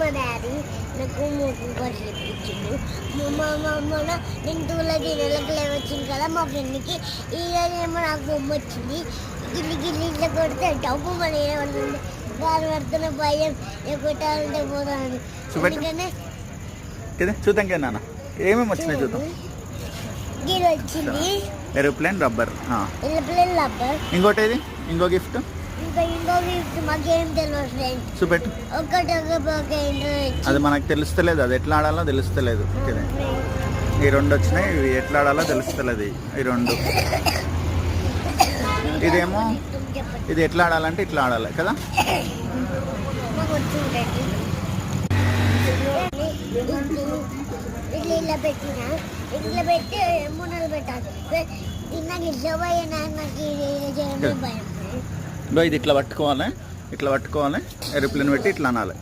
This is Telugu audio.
మా డాడీ నాకు మోటల్ పాట చెప్పించిండు. మొన్న నేను 2 నెలలకు వచ్చింది కదా మా ఫ్రెండ్కి. ఈరోజు ఏమో నాకు బొమ్మ వచ్చింది. గిల్లి గిల్లి ఇట్లా కొడితే డబ్బు మన ఏమడుతుంది గాలి పడుతున్న భయం కొట్టాలంటే పోతాను. అందుకనే చూద్దాం కదా నాన్న ఏమేమి వచ్చినాయి చూద్దాం. గిరి వచ్చింది, ఏరోప్లేన్, రబ్బర్, ఏరోప్లేన్, రబ్బర్. ఇంకోటి ఇది ఇంకో గిఫ్ట్ ఇంకో గిఫ్ట్ మాకేం తెలియదు ఫ్రెండ్. చూపెట్టు. అది మనకు తెలుస్తలేదు, అది ఎట్లా ఆడాలో తెలుస్తలేదు. ఈ 2 వచ్చినాయి, ఇవి ఎట్లా ఆడాలో తెలుస్తలేదు. ఈ 2 ఇదేమో ఇది ఎట్లా ఆడాలంటే ఇట్లా ఆడాలి కదా. ఇట్లా పెట్టిన ఇట్లా పెట్టి మునలు పెట్టాలి. నాకు ఇట్లా పోయినా నాకు భయం. ఇది ఇట్లా పట్టుకోవాలి, ఏరోప్లేన్ పెట్టి ఇట్లా అనాలి.